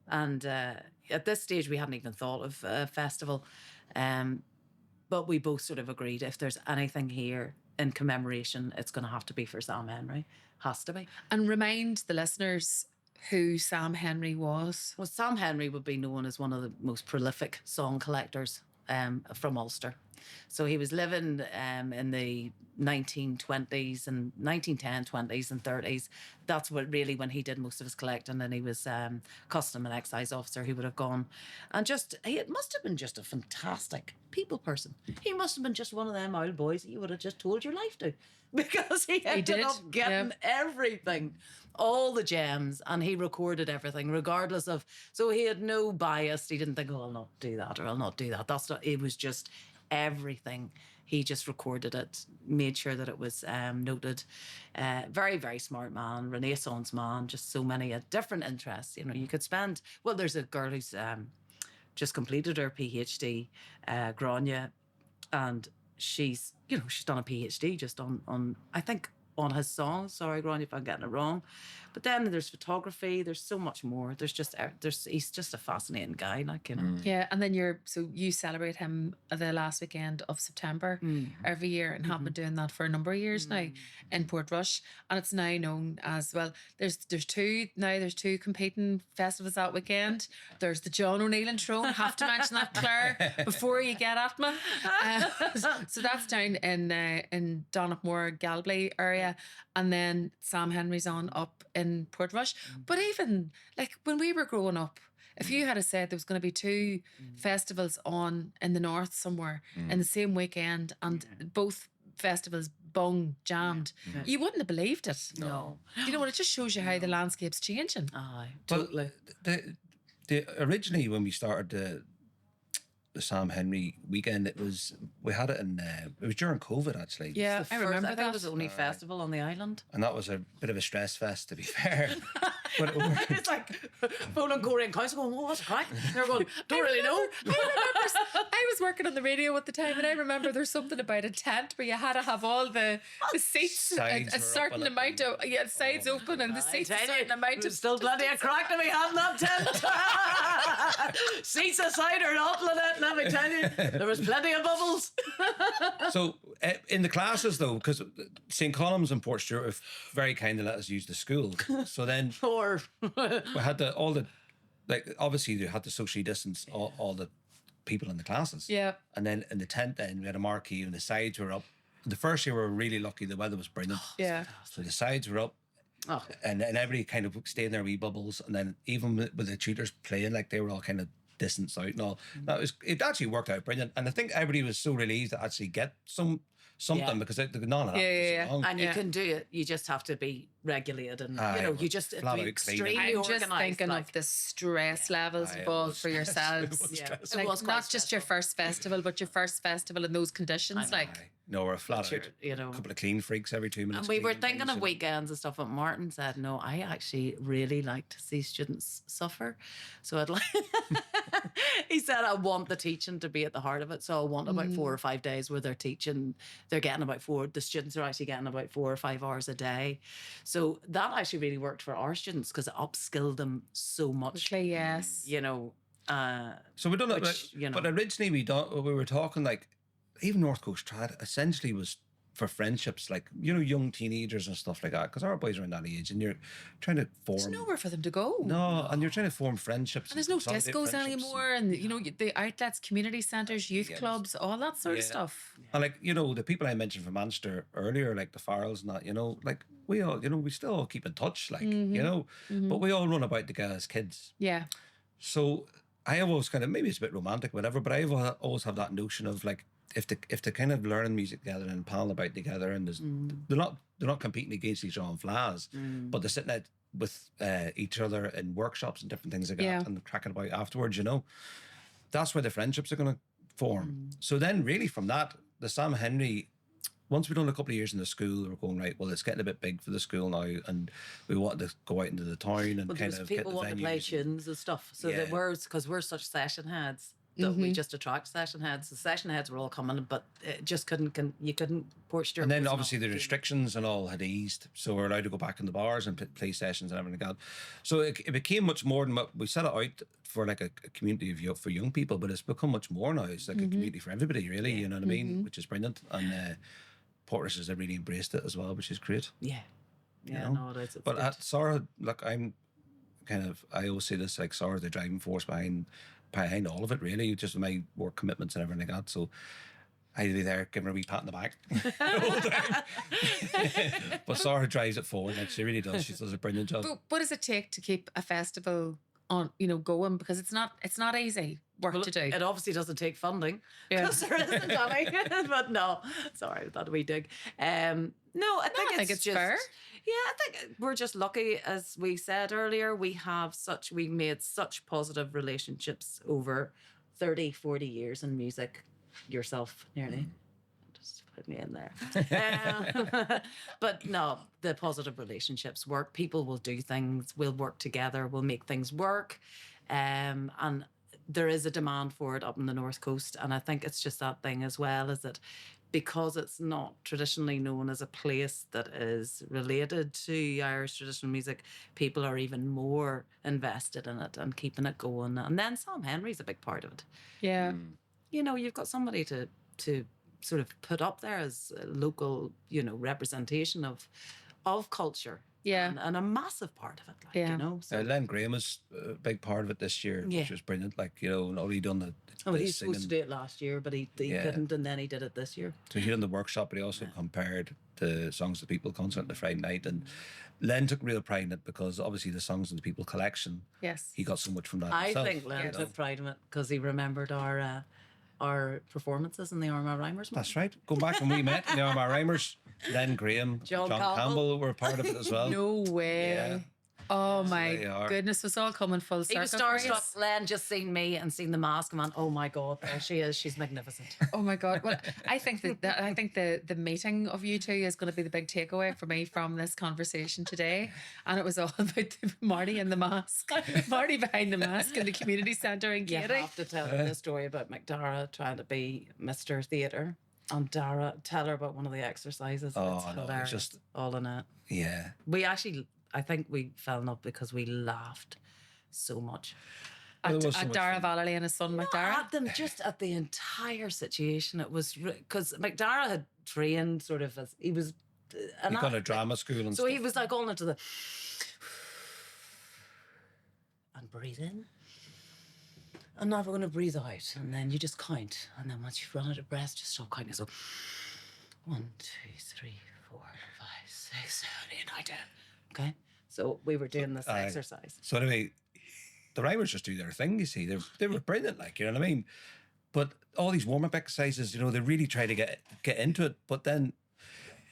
And at this stage, we hadn't even thought of a festival. But we both sort of agreed, if there's anything here in commemoration, it's going to have to be for Sam Henry. Has to be. And remind the listeners who Sam Henry was. Well, Sam Henry would be known as one of the most prolific song collectors from Ulster. So he was living in the 1920s and 1910s, 20s and 30s. That's when he did most of his collecting, and he was custom and excise officer. He would have gone, and it must have been just a fantastic people person. He must have been just one of them old boys that you would have just told your life to, because he ended up getting everything, all the gems, and he recorded everything regardless of, so he had no bias. He didn't think, oh, I'll not do that, or I'll not do that. It was just everything. He just recorded it, made sure that it was noted. Very, very smart man, Renaissance man, just so many different interests. You know, you could spend, well, there's a girl who's just completed her PhD, Grania, and she's done a PhD just on I think on his songs. Sorry, Granny, if I'm getting it wrong. But then there's photography. There's so much more. He's just a fascinating guy, like, you know. Yeah, and then you celebrate him the last weekend of September every year, and have been doing that for a number of years now in Portrush, and it's now known as, well, there's two competing festivals that weekend. There's the John O'Neill and Tyrone. Have to mention that, Claire, before you get at me. So that's down in Donaghmore, Galway area, and then Sam Henry's on up in Portrush. But even like when we were growing up, if you had said there was going to be two festivals on in the north somewhere in the same weekend, and both festivals jammed, you wouldn't have believed it. No. You know what? It just shows you how the landscape's changing. Aye, Well, totally. the originally when we started the Sam Henry weekend, we had it it was during COVID actually. Yeah, I remember I think that. it was the only festival on the island. And that was a bit of a stress fest, to be fair. But it worked. It's like phoning Korean council going, what's the crack? They're going, don't really know. I was working on the radio at the time, and I remember there's something about a tent where you had to have all the seats Sides a were certain open. amount of sides open, and the seats a certain amount of. There's still plenty of crack to be had in that tent. Seats aside or not, Lynette, let me tell you, there was plenty of bubbles. So in the classes though, because St. Colum's and Port Stewart have very kindly let us use the school. So then Or we had obviously they had to socially distance all the people in the classes. Yeah. And then in the tent then we had a marquee and the sides were up. The first year we were really lucky, the weather was brilliant. Yeah. So the sides were up. oh, And everybody kind of stayed in their wee bubbles, and then even with the tutors playing, like they were all kind of distanced out and all. It actually worked out brilliant, and I think everybody was so relieved to actually get something Yeah. because none of that Yeah. for so long. and you Yeah. can do it. You just have to be regulated, and Aye, you just flat out clean. extremely I'm just organised. thinking like, of the stress levels Aye, it involved was for yourselves. stressful. It was Yeah. stressful. It Like, was quite not just your stressful. first festival, but your first festival in those conditions. Like, Aye. No, we're flat Sure, out. you know. A couple of clean freaks every 2 minutes. And we were cleaning thinking things, of you know. weekends and stuff, but Martin said, no, I actually really like to see students suffer. So I'd like, he said, I want the teaching to be at the heart of it. So I want about 4 or 5 days where they're teaching, the students are actually getting about 4 or 5 hours a day. So that actually really worked for our students because it upskilled them so much, okay, yes. you know. So we done it, Which, you know. but originally we were talking like even North Coast Trad essentially was for friendships, like young teenagers and stuff like that, because our boys are in that age, and you're trying to form. There's nowhere for them to go. No, and you're trying to form friendships. And there's no consolidate discos friendships. anymore, and the outlets, community centres, youth Yeah, clubs, all that sort of yeah. stuff. And like the people I mentioned from Manchester earlier, like the Farrells and that, like we all, we still all keep in touch, like but we all run about together as kids. Yeah. So I always kind of, maybe it's a bit romantic, whatever, but I always have that notion of like if they kind of learn music together and pal about together, and they're not competing against each other on flaws, but they're sitting out with each other in workshops and different things like Yeah. that, and cracking about afterwards. That's where the friendships are going to form. So then, really, from that, the Sam Henry. Once we've done a couple of years in the school, we're going, right, well, it's getting a bit big for the school now, and we want to go out into the town and But kind there was of get the people wanting to play venues. tunes and stuff. So Yeah. that because we're such session heads that we just attract session heads. The session heads were all coming, but it just you couldn't Port Stewart. And then was obviously not- the restrictions and all had eased, so we're allowed to go back in the bars and play sessions and everything like that. So it became much more than what we set it out for, like a community for young people, but it's become much more now. It's like a community for everybody, really. You know what I mean? Which is brilliant. And Portrush has really embraced it as well, which is great. Yeah. Yeah, know? no, it is. It's But good. at Sorcha, look, I always say this, like Sorcha's the driving force behind all of it, really, just my work commitments and everything like that. So I'd be there giving her a wee pat in the back the whole time. But Sorcha drives it forward, like she really does. She does a brilliant job. But what does it take to keep a festival on, going? Because it's not easy work Well, to do. it obviously doesn't take funding Yeah. because there isn't any. But no, sorry, that we dig. No, I think it's just fair. Yeah, I think we're just lucky, as we said earlier. We made such positive relationships over 30, 40 years in music. Yourself, nearly. Just put me in there. But no, the positive relationships work. People will do things. We'll work together. We'll make things work. And there is a demand for it up in the North Coast. And I think it's just that thing as well, is that because it's not traditionally known as a place that is related to Irish traditional music, people are even more invested in it and keeping it going. And then Sam Henry's a big part of it. Yeah. You know, you've got somebody to sort of put up there as a local, you know, representation of culture. Yeah. And a massive part of it, like, Yeah. you know. So, Len Graham was a big part of it this year, Yeah. which was brilliant. Like, you know, not only done the he was singing, supposed to do it last year, but he Yeah. couldn't, and then he did it this year. so he done the workshop, but he also compared the Songs of the People concert on the Friday night. And Len took real pride in it because obviously the Songs of the People collection, Yes. he got so much from that I himself. think Len you know. took pride in it because he remembered our performances in the Armagh Rhymers. That's right. Go back when we met in the Armagh Rhymers. Len Graham, John Campbell Campbell were a part of it as well. No way. Yeah. Oh they my are. goodness, it's all coming full circle. He was for you. starstruck. Len just seen me and seen the mask and went, "Oh my God, there she is. She's magnificent." Oh my God. Well, I think the meeting of you two is going to be the big takeaway for me from this conversation today. And it was all about Marty and the mask. Marty behind the mask in the community centre in You Katy. have to tell her the story about McDara trying to be Mr. Theatre. And Dara, tell her about one of the exercises. Oh, It's no, it's hilarious. just- all in it. Yeah. We actually, I think we fell in love because we laughed so much. Well, At, it was so at much Dara fun. Valley and his son McDara. At them, just at the entire situation. It was because McDara had trained sort of as he was. He got a drama school and So stuff. he was like going into the and breathe in. And now we're going to breathe out, and then you just count, and then once you've run out of breath, just stop counting. So 1, 2, 3, 4, 5, 6, 7, 8, 9, 10. Okay, so we were doing this Aye. exercise. So anyway, the Rhymers just do their thing, you see. They were brilliant, like, you know what I mean? But all these warm-up exercises, you know, they really try to get into it, but then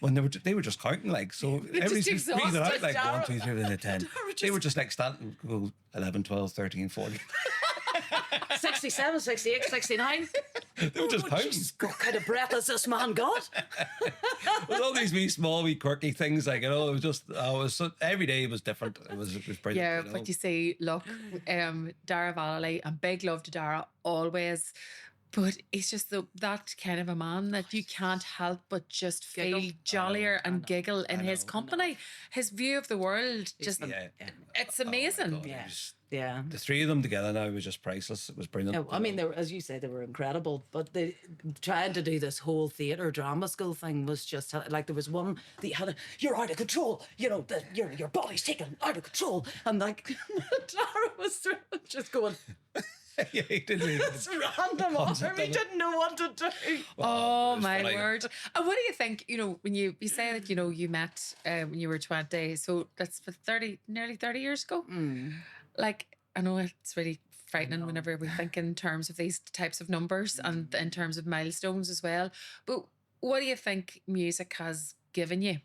when they were just counting, like, so everybody's just breathing out exhausted, like Dara. 1, 2, 3, 4, 10. They were just like standing, go 11, 12, 13, 14. 67, 68, 69. They were just counting. Jesus, what kind of breath has this man got? With all these wee small, wee quirky things, like, you know, it was just, every day was different. It was brilliant. Yeah, you know? but you see, look, Dara Valley, and big love to Dara always. But he's just that kind of a man that you can't help but just feel Giggle. jollier I and know. giggle in his company. His view of the world, just Yeah. it's Oh my amazing. God, it Yeah. was- Yeah. the three of them together now was just priceless. It was brilliant. No, I mean, they were, as you say, they were incredible. But they trying to do this whole theatre drama school thing was just like there was one that you had. You're out of control. You know, your body's taken out of control, and like Tara was just going. Yeah, he did really good. It's random. Concept We of it. didn't know what to do. Oh it was my funny. word! And what do you think? You know, when you say that you met when you were 20, so that's for nearly 30 years ago. Like, I know it's really frightening whenever we think in terms of these types of numbers and in terms of milestones as well. But what do you think music has given you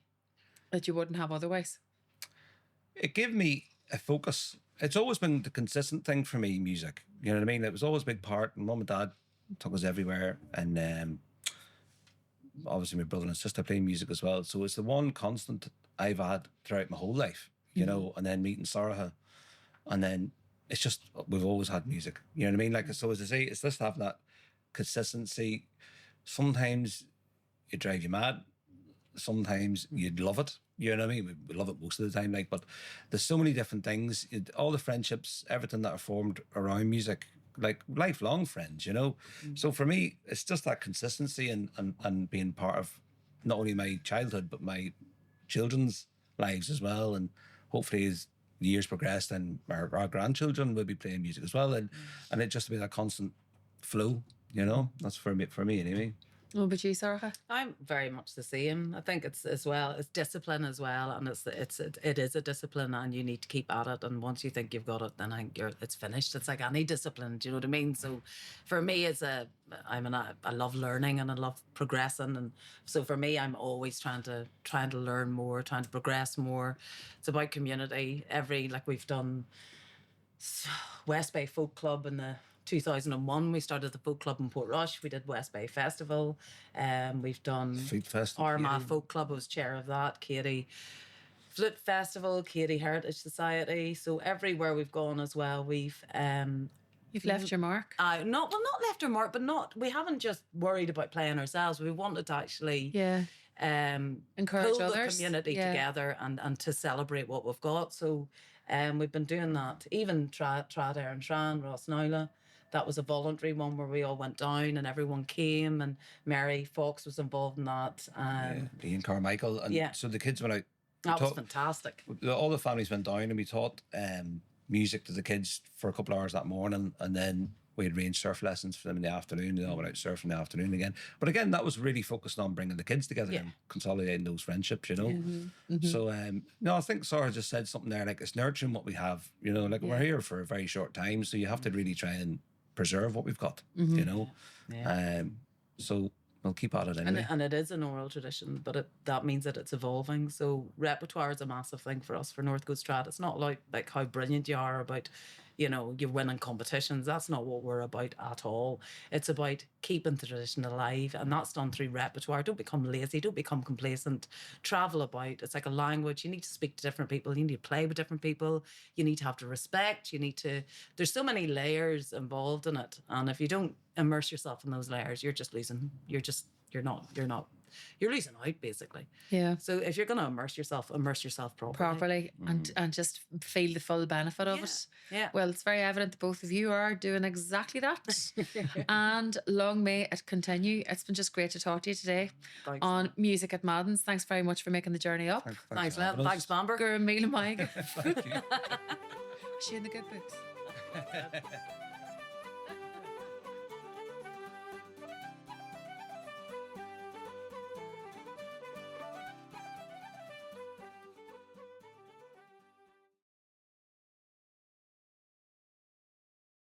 that you wouldn't have otherwise? It gave me a focus. It's always been the consistent thing for me, music. You know what I mean? It was always a big part. Mum and Dad took us everywhere. And obviously my brother and sister playing music as well. So it's the one constant I've had throughout my whole life, you know, and then meeting Sorcha. And then it's just, we've always had music. You know what I mean? Like, so as I say, it's just having that consistency. Sometimes it drives you mad. Sometimes you'd love it. You know what I mean? We love it most of the time. Like, but there's so many different things. All the friendships, everything that are formed around music, like lifelong friends, you know? So for me, it's just that consistency and being part of not only my childhood, but my children's lives as well. And hopefully as the years progress, then our grandchildren will be playing music as well. And it just to be that constant flow, you know? That's for me anyway. What about you, Sorcha? I'm very much the same. I think it's as well. It's discipline as well, and it is a discipline, and you need to keep at it. And once you think you've got it, then I think it's finished. It's like any discipline. Do you know what I mean? So, for me, I love learning and I love progressing, and so for me, I'm always trying to learn more, trying to progress more. It's about community. We've done West Bay Folk Club in the 2001, we started the folk club in Portrush. We did West Bay Festival. We've done Food Fest. Armagh Folk Club. I was chair of that. Katy Flute Festival, Katy Heritage Society. So everywhere we've gone as well, we've You've left your mark. Not left our mark, but we haven't just worried about playing ourselves. We wanted to actually Encourage pull others. the community together and to celebrate what we've got. So we've been doing that. Even Trad Aaron Tran, Ross Nola. That was a voluntary one where we all went down and everyone came, and Mary Fox was involved in that. Ian Carmichael. And so the kids went out. That was fantastic. All the families went down and we taught music to the kids for a couple of hours that morning, and then we arranged surf lessons for them in the afternoon. They all went out surfing in the afternoon again. But again, that was really focused on bringing the kids together and consolidating those friendships, you know. So no, I think Sorcha just said something there, like it's nurturing what we have, you know, like we're here for a very short time, so you have to really try and preserve what we've got, you know. So we'll keep at it anyway. And it is an oral tradition, but that means that it's evolving. So repertoire is a massive thing for us, for North Coast Trad. It's not like how brilliant you are about, you know, you're winning competitions. That's not what we're about at all. It's about keeping the tradition alive, and that's done through repertoire. Don't become lazy. Don't become complacent. Travel about. It's like a language. You need to speak to different people. You need to play with different people. You need to have the respect. You need to... There's so many layers involved in it, and if you don't immerse yourself in those layers, you're just losing. You're losing out, basically. Yeah. So if you're going to immerse yourself properly. And just feel the full benefit of it. Yeah. Well, it's very evident that both of you are doing exactly that. And long may it continue. It's been just great to talk to you today on Music at Madden's. Thanks very much for making the journey up. Thanks, Bamber. Gur míle maith. Thank you. She in the good books.